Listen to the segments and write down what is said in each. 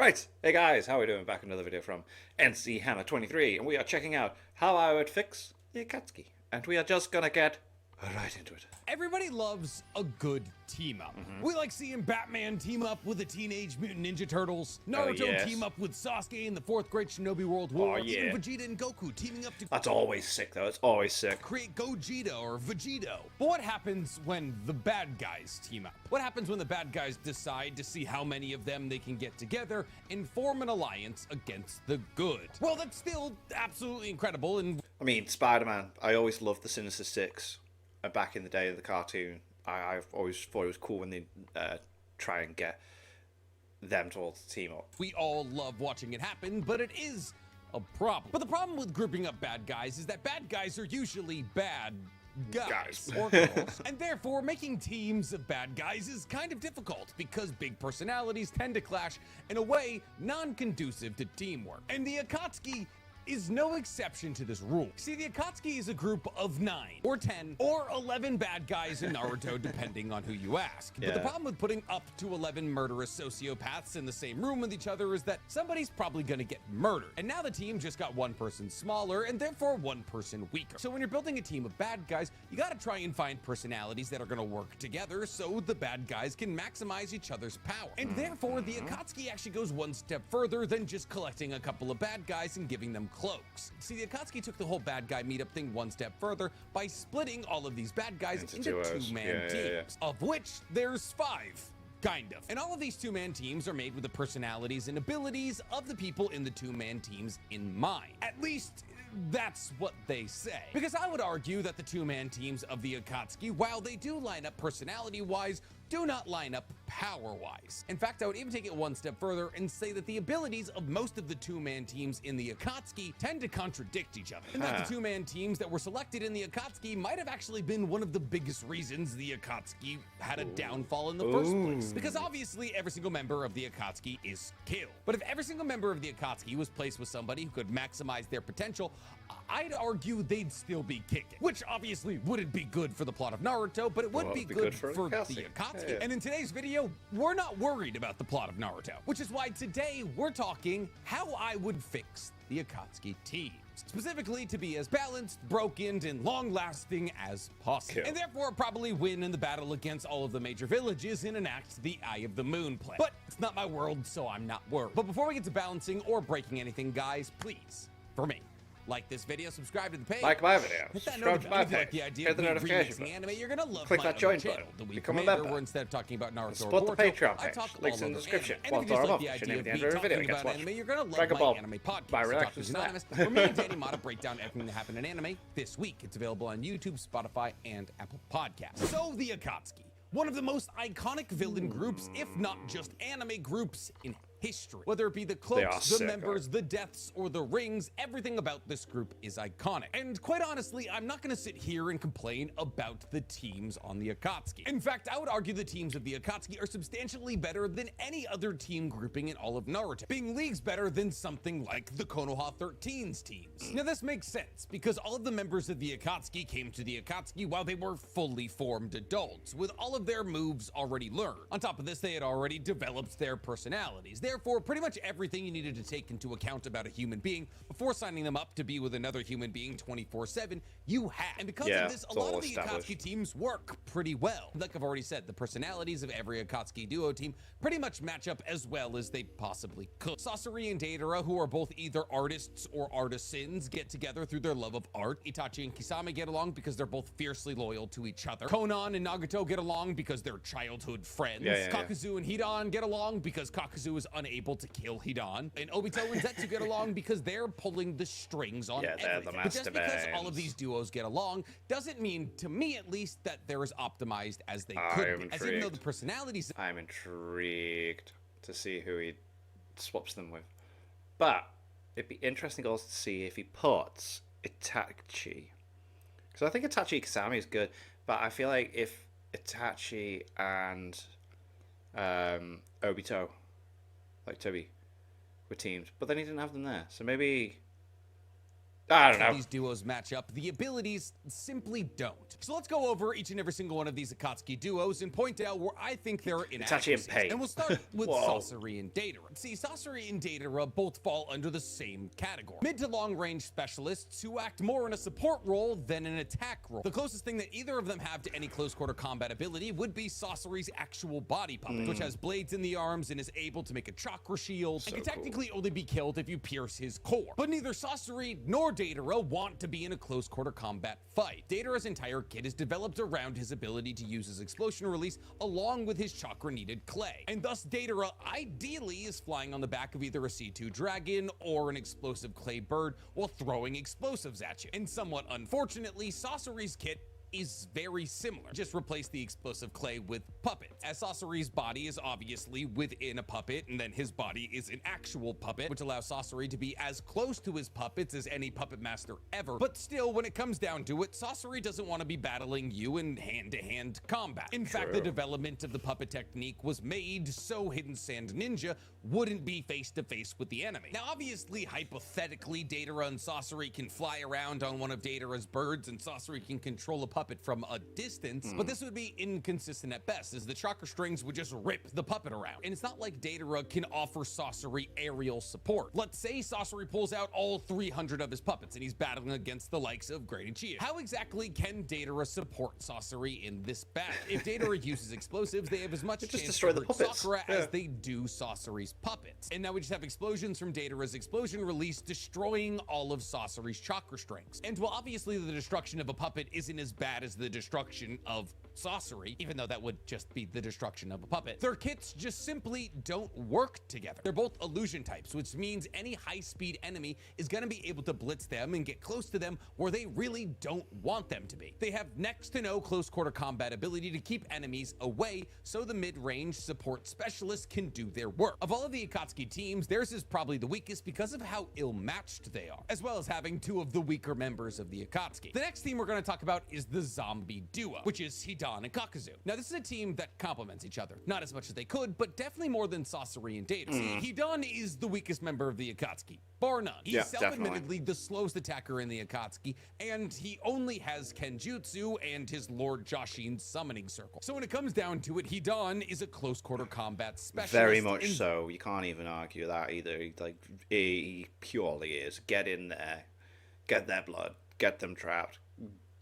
Right, hey guys, how are we doing? Back another video from NC Hammer 23, and we are checking out how I would fix the Akatsuki. And we are just gonna get right into it. Everybody loves a good team up. We like seeing Batman team up with the Teenage Mutant Ninja Turtles, Naruto yes. team up with Sasuke in the fourth great Shinobi World War, yeah. even Vegeta and Goku teaming up to That's always sick though, it's always sick. create Gogeta or Vegito. But what happens when the bad guys team up? What happens when the bad guys decide to see how many of them they can get together and form an alliance against the good? Well, that's still absolutely incredible, and I mean, Spider-Man, I always loved the Sinister Six. Back in the day of the cartoon, I've always thought it was cool when they try and get them to all team up. we all love watching it happen, but it is a problem. But the problem with grouping up bad guys is that bad guys are usually bad guys or girls, and therefore making teams of bad guys is kind of difficult because big personalities tend to clash in a way non-conducive to teamwork. And the Akatsuki is no exception to this rule. See, the Akatsuki is a group of 9 or 10 or 11 bad guys in Naruto, depending on who you ask. But the problem with putting up to 11 murderous sociopaths in the same room with each other is that somebody's probably gonna get murdered. And now the team just got one person smaller and therefore one person weaker. So when you're building a team of bad guys, you gotta try and find personalities that are gonna work together so the bad guys can maximize each other's power. And therefore, the Akatsuki actually goes one step further than just collecting a couple of bad guys and giving them cloaks. See, the Akatsuki took the whole bad guy meetup thing one step further by splitting all of these bad guys into duos. two-man teams, of which there's 5. Kind of. And all of these two-man teams are made with the personalities and abilities of the people in the two-man teams in mind. At least, that's what they say. Because I would argue that the two-man teams of the Akatsuki, while they do line up personality-wise, do not line up power-wise. In fact, I would even take it one step further and say that the abilities of most of the two-man teams in the Akatsuki tend to contradict each other. And that the two-man teams that were selected in the Akatsuki might have actually been one of the biggest reasons the Akatsuki had a downfall in the first place. Because obviously every single member of the Akatsuki is killed. But if every single member of the Akatsuki was placed with somebody who could maximize their potential, I'd argue they'd still be kicking. Which obviously wouldn't be good for the plot of Naruto, but it would be good for the Akatsuki. And in today's video, we're not worried about the plot of Naruto, which is why today we're talking how I would fix the Akatsuki teams. Specifically to be as balanced, broken, and long-lasting as possible. And therefore probably win in the battle against all of the major villages and enact the Eye of the Moon plan. But it's not my world, so I'm not worried. But before we get to balancing or breaking anything, guys, please, for me, like this video, subscribe to the page. Like my video, hit that subscribe to my notification. Like the page, idea hit of the me notification remixing button. anime, you're gonna love Click my that other join channel, button. The Week Become a Commander, member. where instead of talking about Naruto or Support the Boruto, Patreon I page. talk Links all in the over description. anime. And if you $1 just a like month. the Shouldn't idea even of be me under a video. talking Guess about what? anime, you're gonna love Dragon my Ball anime by podcast, Relax Doctors is Anonymous, that. where me and Danny Mata break down everything that happened in anime. This week, it's available on YouTube, Spotify, and Apple Podcasts. So, the Akatsuki, one of the most iconic villain groups, if not just anime groups in history. Whether it be the cloaks, the sick, members, the deaths, or the rings, everything about this group is iconic. And quite honestly, I'm not gonna sit here and complain about the teams on the Akatsuki. In fact, I would argue the teams of the Akatsuki are substantially better than any other team grouping in all of Naruto, being leagues better than something like the Konoha 13's teams. Now this makes sense, because all of the members of the Akatsuki came to the Akatsuki while they were fully formed adults, with all of their moves already learned. On top of this, they had already developed their personalities. Therefore, pretty much everything you needed to take into account about a human being before signing them up to be with another human being 24/7, you had. And because of this, a lot of the Akatsuki teams work pretty well. Like I've already said, the personalities of every Akatsuki duo team pretty much match up as well as they possibly could. Sasori and Deidara, who are both either artists or artisans, get together through their love of art. Itachi and Kisame get along because they're both fiercely loyal to each other. Konan and Nagato get along because they're childhood friends. Kakuzu and Hidan get along because Kakuzu is unable to kill Hidan. And Obito and Zetsu get along because they're pulling the strings on everything. But just because all of these duos get along doesn't mean, to me at least, that they're as optimized as they could be. As even though the personalities... I'm intrigued to see who he swaps them with. But it'd be interesting also to see if he puts Itachi. Because I think Itachi Kasami is good, but I feel like if Itachi and Obito, like Toby, were teams, but then he didn't have them there. So maybe I don't how know. these duos match up, the abilities simply don't. So let's go over each and every single one of these Akatsuki duos and point out where I think there are inadequacies. Pain. And we'll start with Whoa. Sasori and Datara. See, Sasori and Datara both fall under the same category. Mid to long range specialists who act more in a support role than an attack role. The closest thing that either of them have to any close quarter combat ability would be Sasori's actual body puppet, which has blades in the arms and is able to make a chakra shield, and can technically only be killed if you pierce his core. But neither Sasori nor Datara want to be in a close quarter combat fight. Datara's entire kit is developed around his ability to use his explosion release along with his chakra needed clay. And thus Datara ideally is flying on the back of either a C2 dragon or an explosive clay bird while throwing explosives at you. And somewhat unfortunately, Sasori's kit is very similar. Just replace the explosive clay with puppets. As Sasori's body is obviously within a puppet, and then his body is an actual puppet, which allows Sasori to be as close to his puppets as any puppet master ever. But still, when it comes down to it, Sasori doesn't want to be battling you in hand-to-hand combat. In fact, the development of the puppet technique was made so Hidden Sand Ninja wouldn't be face-to-face with the enemy. Now, obviously, hypothetically, Datara and Sasori can fly around on one of Datara's birds, and Sasori can control a puppet from a distance, but this would be inconsistent at best, as the chakra strings would just rip the puppet around. And it's not like Datara can offer Sasori aerial support. Let's say Sasori pulls out all 300 of his puppets and he's battling against the likes of Great and Chia. How exactly can Datara support Sasori in this battle? If Datara uses explosives, they have as much chance destroy to the hurt puppets. Sakura as they do Sasori's puppets. And now we just have explosions from Datara's explosion release destroying all of Sasori's chakra strings. And while obviously the destruction of a puppet isn't as bad as the destruction of Sasori, even though that would just be the destruction of a puppet, their kits just simply don't work together. They're both illusion types, which means any high-speed enemy is going to be able to blitz them and get close to them where they really don't want them to be. They have next to no close quarter combat ability to keep enemies away, so the mid-range support specialist can do their work. Of all of the Akatsuki teams, theirs is probably the weakest because of how ill-matched they are, as well as having two of the weaker members of the Akatsuki. The next team we're going to talk about is the Zombie Duo, which is Hidan and Kakuzu. Now, this is a team that complements each other. Not as much as they could, but definitely more than Sasori and Datara. See, Hidan is the weakest member of the Akatsuki, bar none. He's self-admittedly the slowest attacker in the Akatsuki, and he only has Kenjutsu and his Lord Jashin's summoning circle. So when it comes down to it, Hidan is a close quarter combat specialist. Very much so. You can't even argue that either. He purely is. Get in there. Get their blood. Get them trapped.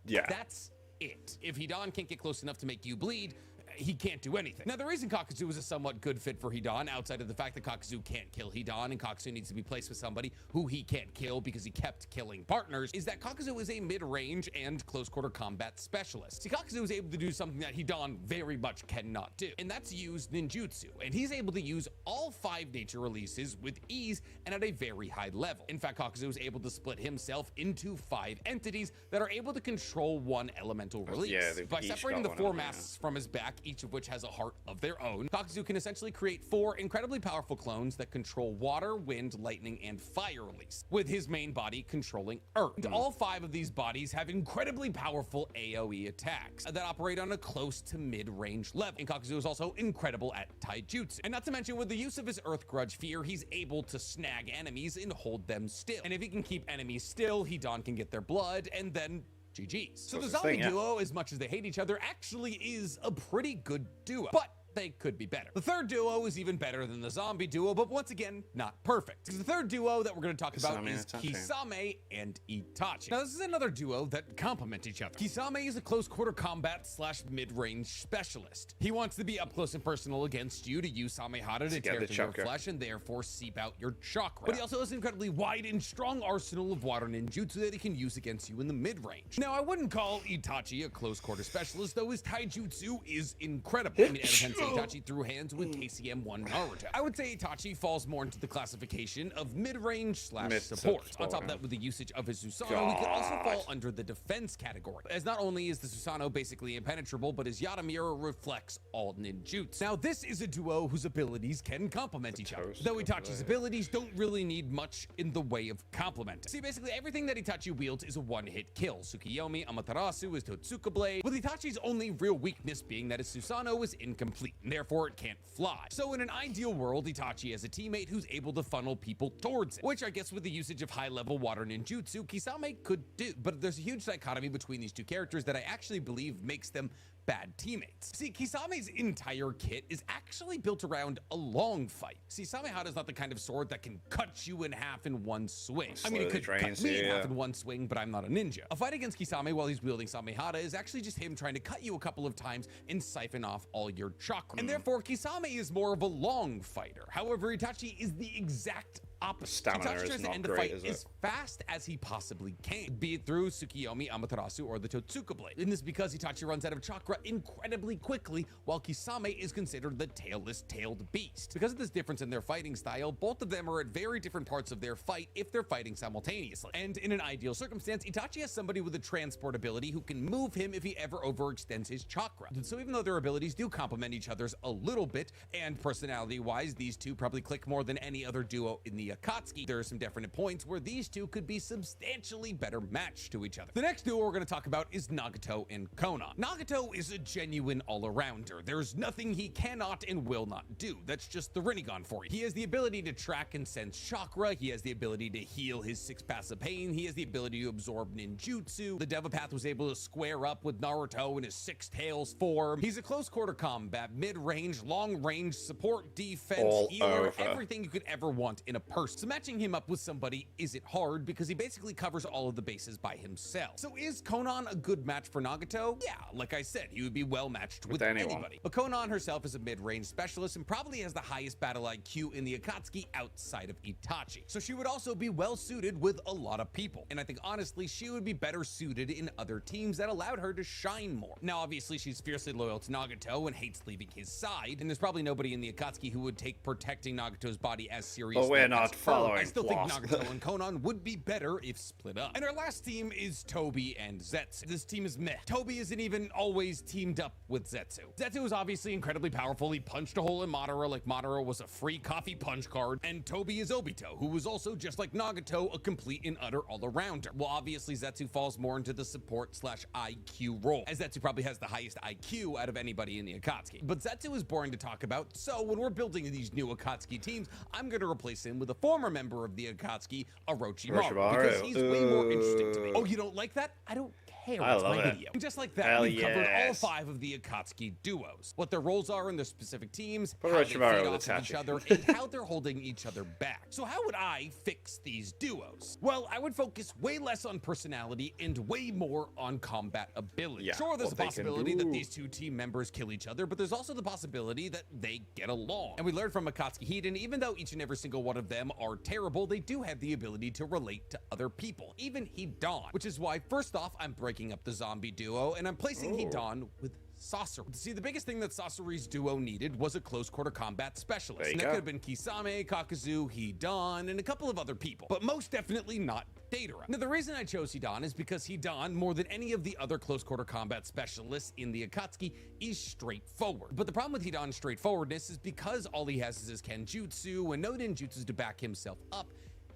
Yeah. That's it. If Hidan can't get close enough to make you bleed, he can't do anything. Now, the reason Kakuzu is a somewhat good fit for Hidan, outside of the fact that Kakuzu can't kill Hidan and Kakuzu needs to be placed with somebody who he can't kill because he kept killing partners, is that Kakuzu is a mid-range and close-quarter combat specialist. See, Kakuzu is able to do something that Hidan very much cannot do, and that's use ninjutsu, and he's able to use all 5 nature releases with ease and at a very high level. In fact, Kakuzu is able to split himself into 5 entities that are able to control one elemental release. Yeah, by separating the 4 masks from his back, each of which has a heart of their own, Kakuzu can essentially create 4 incredibly powerful clones that control water, wind, lightning, and fire release, with his main body controlling earth. And all 5 of these bodies have incredibly powerful AoE attacks that operate on a close to mid-range level. And Kakuzu is also incredible at taijutsu. And not to mention, with the use of his Earth Grudge Fear, he's able to snag enemies and hold them still. And if he can keep enemies still, Hidan can get their blood, and then GG's. So the Zombie Duo, as much as they hate each other, actually is a pretty good duo. But they could be better. The third duo is even better than the Zombie Duo, but once again, not perfect. Because the third duo that we're going to talk about is Kisame and Itachi. Now, this is another duo that complement each other. Kisame is a close quarter combat / mid-range specialist. He wants to be up close and personal against you to use Samehara to tear through your flesh and therefore seep out your chakra. But he also has an incredibly wide and strong arsenal of water ninjutsu that he can use against you in the mid-range. Now, I wouldn't call Itachi a close quarter specialist, though his taijutsu is incredible. I mean, Itachi threw hands with KCM1 Naruto. I would say Itachi falls more into the classification of mid-range / support. On top of that, with the usage of his Susanoo, he could also fall under the defense category, as not only is the Susanoo basically impenetrable, but his Yata Mirror reflects all ninjutsu. Now, this is a duo whose abilities can complement each other, though Itachi's abilities don't really need much in the way of complementing. See, basically everything that Itachi wields is a one-hit kill. Tsukiyomi, Amaterasu is Totsuka Blade, with Itachi's only real weakness being that his Susanoo is incomplete. complete, and therefore it can't fly. So in an ideal world, Itachi has a teammate who's able to funnel people towards it, which I guess with the usage of high-level water ninjutsu, Kisame could do. But there's a huge dichotomy between these two characters that I actually believe makes them bad teammates. See, Kisame's entire kit is actually built around a long fight. See, Samehada's not the kind of sword that can cut you in half in one swing. I mean, it could cut me in half in one swing, but I'm not a ninja. A fight against Kisame while he's wielding Samehada is actually just him trying to cut you a couple of times and siphon off all your chakra. And therefore, Kisame is more of a long fighter. However, Itachi is the exact opposite. Stamina Itachi is tries to not end the great, fight is it? as fast as he possibly can, be it through Tsukiyomi, Amaterasu, or the Totsuka blade. And this is because Itachi runs out of chakra incredibly quickly, while Kisame is considered the tailless tailed beast. Because of this difference in their fighting style, both of them are at very different parts of their fight if they're fighting simultaneously. And in an ideal circumstance, Itachi has somebody with a transport ability who can move him if he ever overextends his chakra. And so even though their abilities do complement each other's a little bit, and personality-wise, these two probably click more than any other duo in the Akatsuki, there are some definite points where these two could be substantially better matched to each other. The next duo we're going to talk about is Nagato and Konan. Nagato is a genuine all-arounder. There's nothing he cannot and will not do. That's just the Rinnegan for you. He has the ability to track and sense chakra. He has the ability to heal his 6 paths of pain. He has the ability to absorb ninjutsu. The Devapath was able to square up with Naruto in his 6 tails form. He's a close quarter combat, mid-range, long-range, support, defense, healer, everything you could ever want in a person. So matching him up with somebody isn't hard because he basically covers all of the bases by himself. So is Konan a good match for Nagato? Yeah, like I said, he would be well matched with anybody. But Konan herself is a mid-range specialist and probably has the highest battle IQ in the Akatsuki outside of Itachi. So she would also be well suited with a lot of people. And I think honestly, she would be better suited in other teams that allowed her to shine more. Now, obviously, she's fiercely loyal to Nagato and hates leaving his side. And there's probably nobody in the Akatsuki who would take protecting Nagato's body as seriously. But we're not following. I still think Nagato and Konan would be better if split up. And our last team is Tobi and Zetsu. This team is meh. Tobi isn't even always teamed up with Zetsu. Zetsu is obviously incredibly powerful. He punched a hole in Madara like Madara was a free coffee punch card. And Tobi is Obito, who was also, just like Nagato, a complete and utter all-arounder. Well, obviously, Zetsu falls more into the support/IQ role, as Zetsu probably has the highest IQ out of anybody in the Akatsuki. But Zetsu is boring to talk about, so when we're building these new Akatsuki teams, I'm going to replace him with a former member of the Akatsuki, Orochimaru, because he's way more interesting to me. Oh, you don't like that? I don't care. I It's love my it. video. And just like that, we've covered all 5 of the Akatsuki duos, what their roles are in their specific teams, how they feed off of each other, and how they're holding each other back. So how would I fix these duos? Well, I would focus way less on personality and way more on combat ability. Yeah, sure, there's a possibility that these 2 team members kill each other, but there's also the possibility that they get along. And we learned from Akatsuki Hiden, even though each and every single one of them are terrible, they do have the ability to relate to other people, even Hidan, which is why, first off, I'm breaking up the zombie duo, and I'm placing Hidan with Sasori. See, the biggest thing that Sasori's duo needed was a close quarter combat specialist. And that could have been Kisame, Kakazu, Hidan, and a couple of other people, but most definitely not Deidara. Now, the reason I chose Hidan is because Hidan, more than any of the other close quarter combat specialists in the Akatsuki, is straightforward. But the problem with Hidan's straightforwardness is because all he has is his Kenjutsu and no ninjutsus to back himself up,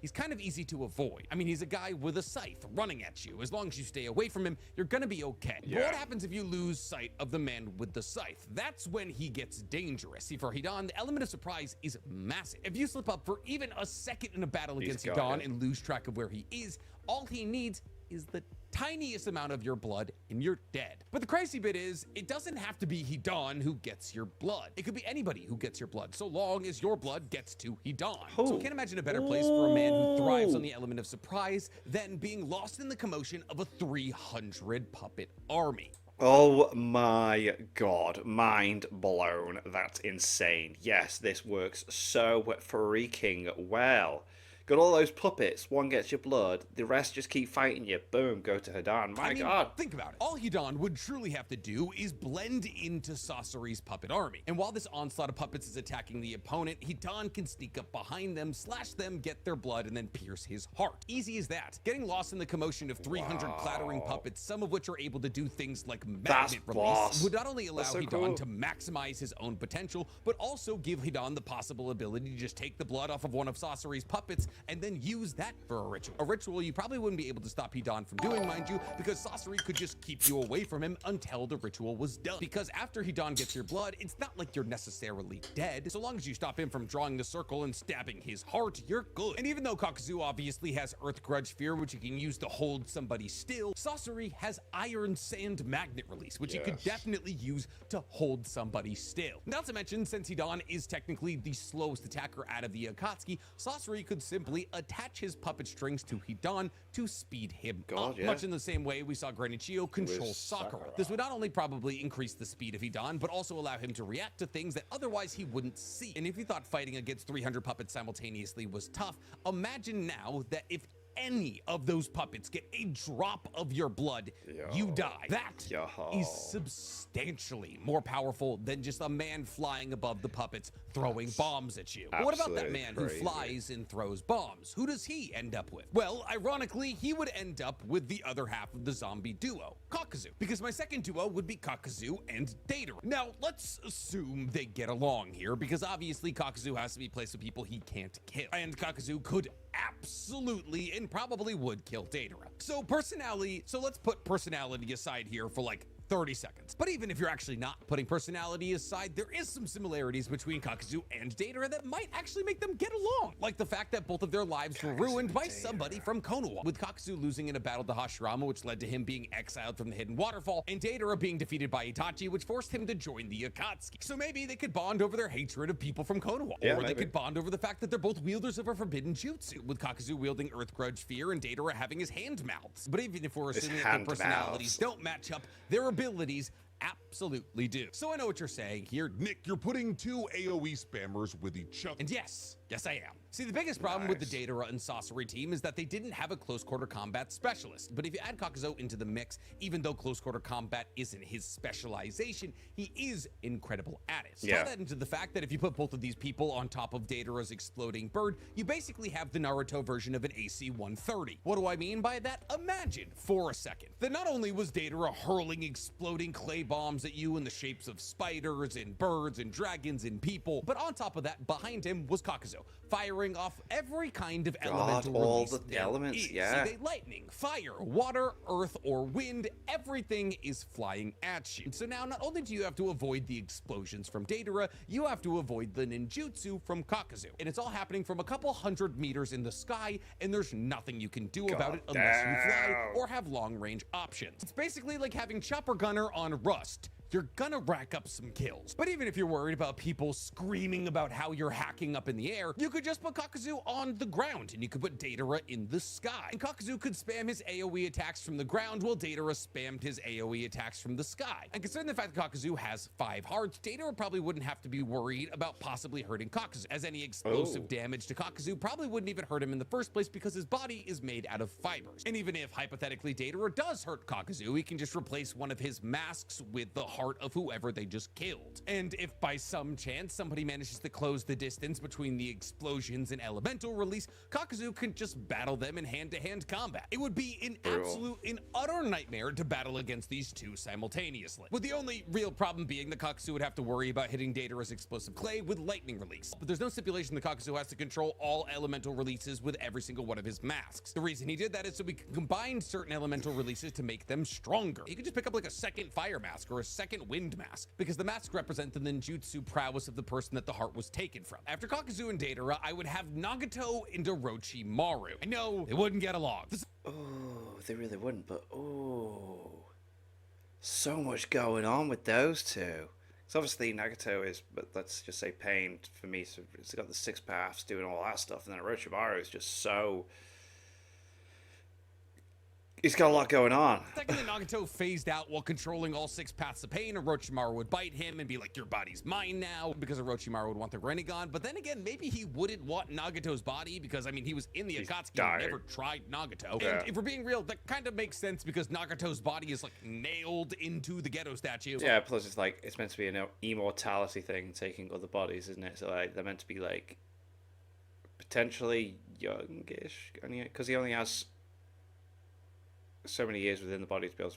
he's kind of easy to avoid. I mean, he's a guy with a scythe running at you. As long as you stay away from him, you're gonna be okay. But what happens if you lose sight of the man with the scythe? That's when he gets dangerous. See, for Hidan, the element of surprise is massive. If you slip up for even a second in a battle against Hidan and lose track of where he is, all he needs is the tiniest amount of your blood and you're dead. But the crazy bit is, it doesn't have to be Hidan who gets your blood. It could be anybody who gets your blood, so long as your blood gets to Hidan. So I can't imagine a better place for a man who thrives on the element of surprise than being lost in the commotion of a 300 puppet army. Oh my god, mind blown. That's insane. Yes, this works so freaking well. Got all those puppets, one gets your blood, the rest just keep fighting you. Boom, go to Hidan. My god. Think about it. All Hidan would truly have to do is blend into Sasori's puppet army. And while this onslaught of puppets is attacking the opponent, Hidan can sneak up behind them, slash them, get their blood, and then pierce his heart. Easy as that. Getting lost in the commotion of 300 clattering puppets, some of which are able to do things like magnet release, would not only allow Hidan to maximize his own potential, but also give Hidan the possible ability to just take the blood off of one of Sasori's puppets and then use that for a ritual. A ritual you probably wouldn't be able to stop Hidan from doing, mind you, because sorcery could just keep you away from him until the ritual was done. Because after Hidan gets your blood, it's not like you're necessarily dead. So long as you stop him from drawing the circle and stabbing his heart, you're good. And even though Kakuzu obviously has Earth Grudge Fear, which you can use to hold somebody still, sorcery has Iron Sand Magnet Release, which you could definitely use to hold somebody still. Not to mention, since Hidan is technically the slowest attacker out of the Akatsuki, sorcery could simply attach his puppet strings to Hidan to speed him up, much in the same way we saw Granichio control Sakura. This would not only probably increase the speed of Hidan, but also allow him to react to things that otherwise he wouldn't see. And if you thought fighting against 300 puppets simultaneously was tough, imagine now that if any of those puppets get a drop of your blood, you die. That is substantially more powerful than just a man flying above the puppets throwing bombs at you. But what about that man who flies and throws bombs? Who does he end up with? Well, ironically, he would end up with the other half of the zombie duo, Kakuzu, because my second duo would be Kakuzu and Datara. Now, let's assume they get along here, because obviously Kakuzu has to be placed with people he can't kill, and Kakuzu could absolutely and probably would kill Datara. So let's put personality aside here for like 30 seconds. But even if you're actually not putting personality aside, there is some similarities between Kakuzu and Datara that might actually make them get along. Like the fact that both of their lives were ruined by somebody from Konoha, with Kakuzu losing in a battle to Hashirama, which led to him being exiled from the Hidden Waterfall, and Datara being defeated by Itachi, which forced him to join the Akatsuki. So maybe they could bond over their hatred of people from Konoha, or they could bond over the fact that they're both wielders of a forbidden jutsu, with Kakuzu wielding Earth Grudge Fear and Datara having his hand mouths. But even if we're assuming that their personalities don't match up, their abilities absolutely do. So I know what you're saying here. Nick, you're putting two AoE spammers with each other. And yes, I am. See, the biggest problem with the Datara and Sorcery team is that they didn't have a close quarter combat specialist. But if you add Kakuzu into the mix, even though close quarter combat isn't his specialization, he is incredible at it. Tie that into the fact that if you put both of these people on top of Datara's exploding bird, you basically have the Naruto version of an AC-130. What do I mean by that? Imagine, for a second, that not only was Datara hurling exploding clay bombs at you in the shapes of spiders and birds and dragons and people, but on top of that, behind him was Kakuzu, firing off every kind of elemental all release the elements, See, they lightning, fire, water, earth, or wind, everything is flying at you. So now, not only do you have to avoid the explosions from Datara, you have to avoid the ninjutsu from Kakuzu. And it's all happening from a couple hundred meters in the sky, and there's nothing you can do about it unless you fly or have long-range options. It's basically like having Chopper Gunner on Rust. You're gonna rack up some kills. But even if you're worried about people screaming about how you're hacking up in the air, you could just put Kakuzu on the ground, and you could put Datara in the sky. And Kakuzu could spam his AoE attacks from the ground, while Datara spammed his AoE attacks from the sky. And considering the fact that Kakuzu has 5 hearts, Datara probably wouldn't have to be worried about possibly hurting Kakuzu, as any explosive damage to Kakuzu probably wouldn't even hurt him in the first place because his body is made out of fibers. And even if, hypothetically, Datara does hurt Kakuzu, he can just replace one of his masks with the heart of whoever they just killed. And if by some chance somebody manages to close the distance between the explosions and elemental release, Kakuzu can just battle them in hand-to-hand combat. It would be an absolute and utter nightmare to battle against these two simultaneously, with the only real problem being that Kakuzu would have to worry about hitting Datara's explosive clay with lightning release. But there's no stipulation that Kakuzu has to control all elemental releases with every single one of his masks. The reason he did that is so we can combine certain elemental releases to make them stronger. He could just pick up like a second fire mask or a second wind mask, because the masks represent the ninjutsu prowess of the person that the heart was taken from. After Kakuzu and Datara, I would have Nagato and Orochimaru. I know they wouldn't get along. They really wouldn't, but so much going on with those two. So obviously Nagato is, but let's just say pain for me. So it's got the 6 paths doing all that stuff, and then Orochimaru is just so. He's got a lot going on. Secondly, Nagato phased out while controlling all 6 paths of pain. Orochimaru would bite him and be like, your body's mine now, because Orochimaru would want the Rinnegan. But then again, maybe he wouldn't want Nagato's body, because, I mean, he was in the Akatsuki and never tried Nagato. And if we're being real, that kind of makes sense, because Nagato's body is, like, nailed into the Geto statue. Yeah, plus it's like, it's meant to be an immortality thing, taking other bodies, isn't it? So, like, they're meant to be, like, potentially youngish, because he only has so many years within the body to be able to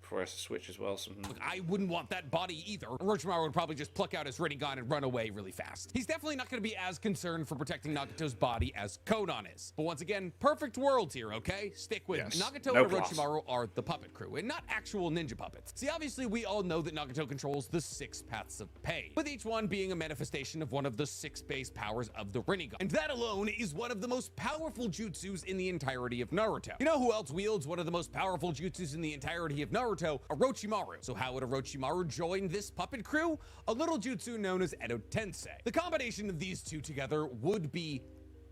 before I switch as well. Something. I wouldn't want that body either. Orochimaru would probably just pluck out his Rinnegan and run away really fast. He's definitely not going to be as concerned for protecting Nagato's body as Konan is. But once again, perfect worlds here, okay? Stick with me. Nagato and Orochimaru are the puppet crew, and not actual ninja puppets. See, obviously, we all know that Nagato controls the 6 paths of pain, with each one being a manifestation of one of the 6 base powers of the Rinnegan. And that alone is one of the most powerful jutsus in the entirety of Naruto. You know who else wields one of the most powerful jutsus in the entirety of Naruto? Orochimaru. So how would Orochimaru join this puppet crew? A little jutsu known as Edo Tensei. The combination of these two together would be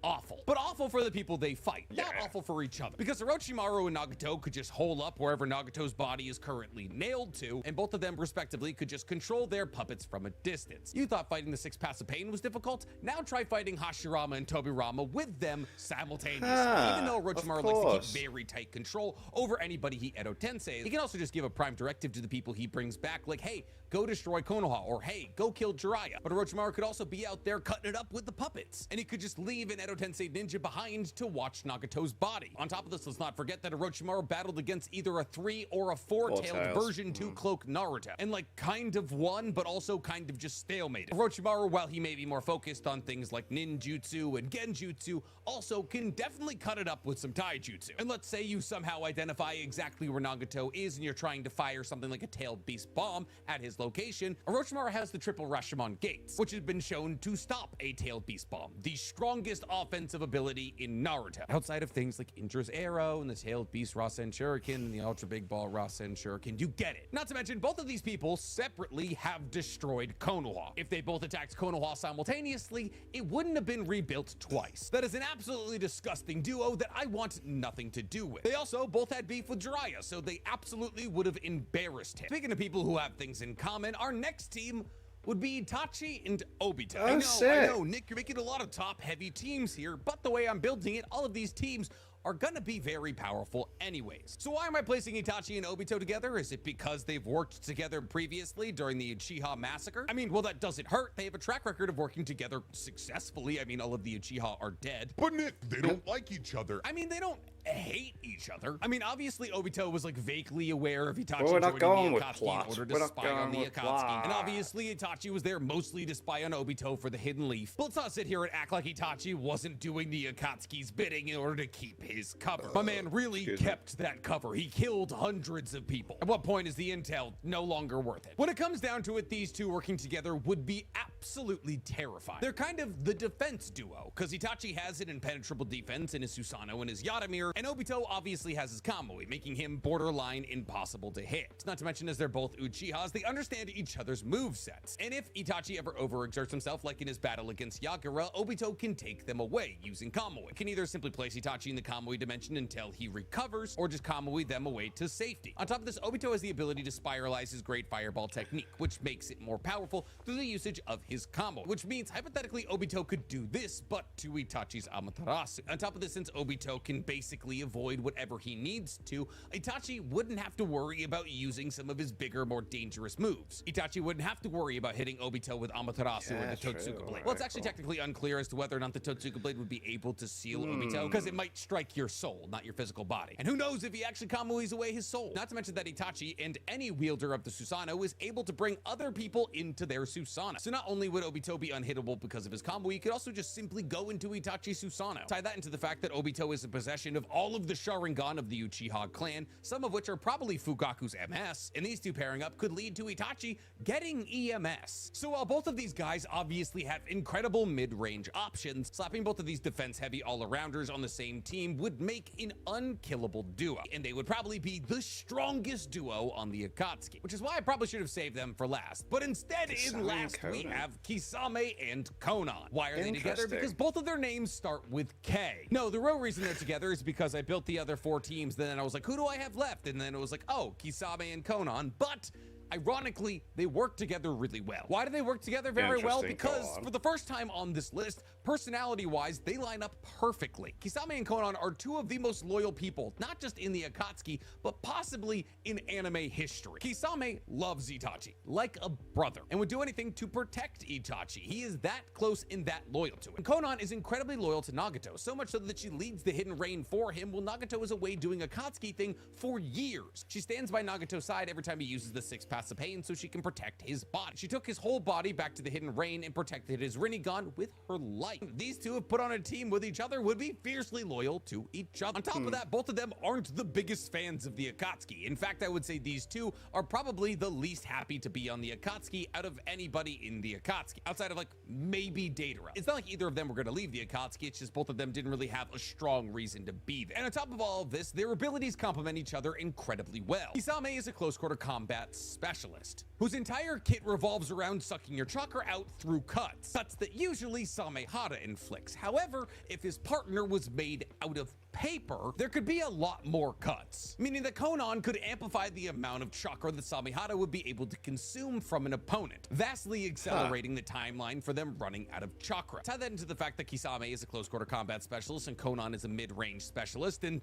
awful, but awful for the people they fight, not awful for each other, because Orochimaru and Nagato could just hole up wherever Nagato's body is currently nailed to, and both of them respectively could just control their puppets from a distance. You thought fighting the 6 paths of pain was difficult? Now try fighting Hashirama and Tobirama with them simultaneously. Even though Orochimaru likes to keep very tight control over anybody he Edo Tensei, he can also just give a prime directive to the people he brings back, like, hey, go destroy Konoha, or hey, go kill Jiraiya. But Orochimaru could also be out there cutting it up with the puppets, and he could just leave an Edo Tensei ninja behind to watch Nagato's body. On top of this, let's not forget that Orochimaru battled against either a 3 or a 4-tailed version to cloak Naruto, and like kind of won, but also kind of just stalemated. Orochimaru, while he may be more focused on things like ninjutsu and genjutsu, also can definitely cut it up with some taijutsu. And let's say you somehow identify exactly where Nagato is and you're trying to fire something like a tailed beast bomb at his location. Orochimaru has the triple Rashomon gates, which has been shown to stop a tailed beast bomb, the strongest offensive ability in Naruto, outside of things like Indra's arrow and the tailed beast Rasen Shuriken and the ultra big ball Rasen Shuriken. You get it. Not to mention, both of these people separately have destroyed Konoha. If they both attacked Konoha simultaneously, it wouldn't have been rebuilt twice. That is an absolutely disgusting duo that I want nothing to do with. They also both had beef with Jiraiya, so they absolutely would have embarrassed him. Speaking of people who have things in common, our next team would be Itachi and Obito. I know, Nick, you're making a lot of top-heavy teams here, but the way I'm building it, all of these teams are gonna be very powerful anyways. So why am I placing Itachi and Obito together? Is it because they've worked together previously during the Uchiha massacre? I mean, well, that doesn't hurt. They have a track record of working together successfully. I mean, all of the Uchiha are dead. But Nick, they don't like each other. I mean, they don't hate each other. I mean, obviously Obito was like vaguely aware of Itachi Well, we're not joining going the with Akatsuki plot. in order We're to not spy on the going with Akatsuki. plot. And obviously Itachi was there mostly to spy on Obito for the hidden leaf. But let's not sit here and act like Itachi wasn't doing the Akatsuki's bidding in order to keep his cover. My man really kept that cover. He killed hundreds of people. At what point is the intel no longer worth it? When it comes down to it, these two working together would be absolutely terrifying. They're kind of the defense duo, because Itachi has an impenetrable defense in his Susanoo and his Yaramir, and Obito obviously has his Kamui, making him borderline impossible to hit. Not to mention, as they're both Uchihas, they understand each other's movesets. And if Itachi ever overexerts himself, like in his battle against Yagura, Obito can take them away using Kamui. He can either simply place Itachi in the Kamui dimension until he recovers, or just Kamui them away to safety. On top of this, Obito has the ability to spiralize his Great Fireball technique, which makes it more powerful through the usage of his Kamui, which means hypothetically Obito could do this, but to Itachi's Amaterasu. On top of this, since Obito can basically avoid whatever he needs to, Itachi wouldn't have to worry about using some of his bigger, more dangerous moves. Itachi wouldn't have to worry about hitting Obito with Amaterasu and the Totsuka Blade. Well, it's actually technically unclear as to whether or not the Totsuka Blade would be able to seal Obito, because it might strike your soul, not your physical body. And who knows if he actually Kamui's away his soul. Not to mention that Itachi and any wielder of the Susanoo is able to bring other people into their Susanoo. So not only would Obito be unhittable because of his Kamui, he could also just simply go into Itachi's Susanoo. Tie that into the fact that Obito is in possession of all of the Sharingan of the Uchiha clan, some of which are probably Fugaku's MS, and these two pairing up could lead to Itachi getting EMS. So while both of these guys obviously have incredible mid-range options, slapping both of these defense-heavy all-arounders on the same team would make an unkillable duo, and they would probably be the strongest duo on the Akatsuki, which is why I probably should have saved them for last. But instead, in last, we have Kisame and Konan. Why are they together? Because both of their names start with K. No, the real reason they're together is because I built the other 4 teams, then I was like, who do I have left? And then it was like, oh, Kisame and Konan. But Ironically, they work together really well. Why do they work together very well? Interesting, go Because on. for the first time on this list, personality-wise, they line up perfectly. Kisame and Konan are two of the most loyal people, not just in the Akatsuki, but possibly in anime history. Kisame loves Itachi, like a brother, and would do anything to protect Itachi. He is that close and that loyal to him. And Konan is incredibly loyal to Nagato, so much so that she leads the hidden rain for him, while Nagato is away doing a Akatsuki thing for years. She stands by Nagato's side every time he uses the 6 paths of pain so she can protect his body. She took his whole body back to the hidden rain and protected his Rinnegan with her life. These two have put on a team with each other, would be fiercely loyal to each other. On top of that, both of them aren't the biggest fans of the Akatsuki. In fact, I would say these two are probably the least happy to be on the Akatsuki out of anybody in the Akatsuki, outside of like maybe Datara. It's not like either of them were going to leave the Akatsuki, it's just both of them didn't really have a strong reason to be there. And on top of all of this, their abilities complement each other incredibly well. Kisame is a close quarter combat specialist, whose entire kit revolves around sucking your chakra out through cuts that usually Samehada inflicts. However, if his partner was made out of paper, there could be a lot more cuts, meaning that Konan could amplify the amount of chakra that Samehada would be able to consume from an opponent, vastly accelerating the timeline for them running out of chakra. Tie that into the fact that Kisame is a close quarter combat specialist and Konan is a mid-range specialist, and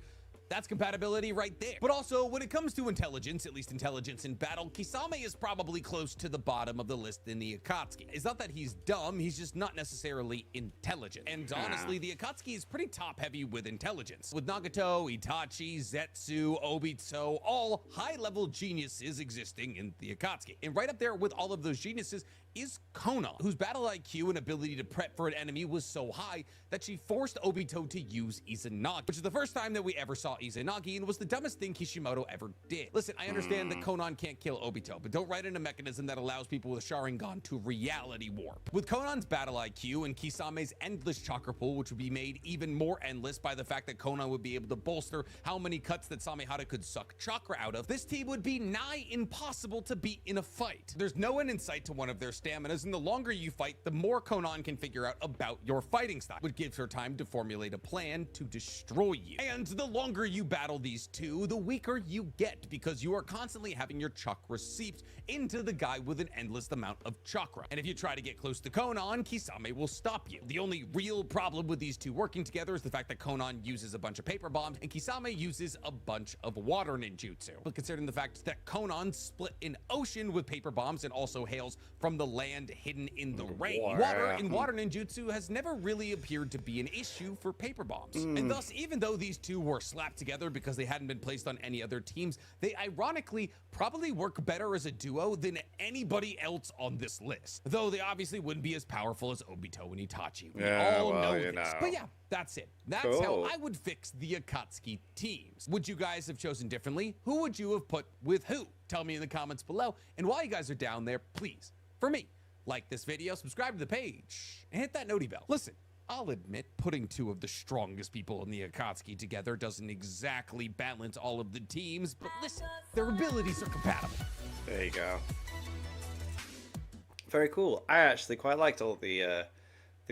that's compatibility right there. But also, when it comes to intelligence, at least intelligence in battle, Kisame is probably close to the bottom of the list in the Akatsuki. It's not that he's dumb, he's just not necessarily intelligent. And honestly, the Akatsuki is pretty top-heavy with intelligence, with Nagato, Itachi, Zetsu, Obito, all high-level geniuses existing in the Akatsuki. And right up there with all of those geniuses is Konan, whose battle IQ and ability to prep for an enemy was so high that she forced Obito to use Izanagi, which is the first time that we ever saw Izanagi and was the dumbest thing Kishimoto ever did. Listen, I understand that Konan can't kill Obito, but don't write in a mechanism that allows people with a Sharingan to reality warp. With Konan's battle IQ and Kisame's endless chakra pool, which would be made even more endless by the fact that Konan would be able to bolster how many cuts that Samehada could suck chakra out of, this team would be nigh impossible to beat in a fight. There's no end in sight to one of their staminas, and the longer you fight, the more Konan can figure out about your fighting style, which gives her time to formulate a plan to destroy you. And the longer you battle these two, the weaker you get, because you are constantly having your chakra seeped into the guy with an endless amount of chakra. And if you try to get close to Konan, Kisame will stop you. The only real problem with these two working together is the fact that Konan uses a bunch of paper bombs and Kisame uses a bunch of water ninjutsu. But considering the fact that Konan split an ocean with paper bombs and also hails from the land hidden in the rain, water in water ninjutsu has never really appeared to be an issue for paper bombs. And thus, even though these two were slapped together because they hadn't been placed on any other teams, they ironically probably work better as a duo than anybody else on this list. Though they obviously wouldn't be as powerful as Obito and Itachi. We all know this. But yeah, that's it. That's how I would fix the Akatsuki teams. Would you guys have chosen differently? Who would you have put with who? Tell me in the comments below. And while you guys are down there, please, for me, like this video, subscribe to the page, and hit that noti bell. Listen, I'll admit putting two of the strongest people in the Akatsuki together doesn't exactly balance all of the teams, but listen, their abilities are compatible. There you go. Very cool. I actually quite liked all the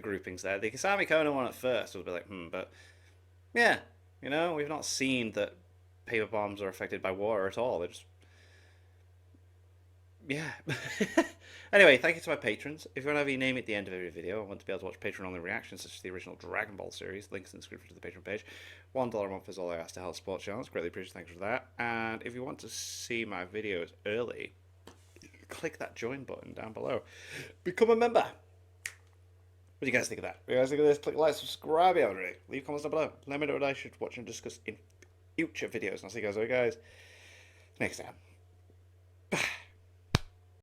groupings there. The Kisame Konan one at first was a bit like, but yeah, you know, we've not seen that paper bombs are affected by water at all. They're just, yeah. Anyway, thank you to my patrons. If you want to have your name at the end of every video and want to be able to watch Patreon-only reactions such as the original Dragon Ball series, links in the description to the Patreon page. $1 a month is all I ask to help support channels. Greatly appreciate it. Thanks for that. And if you want to see my videos early, click that join button down below. Become a member. What do you guys think of that? What do you guys think of this? Click like, subscribe if you haven't already. Leave comments down below. Let me know what I should watch and discuss in future videos. And I'll see you guys next time.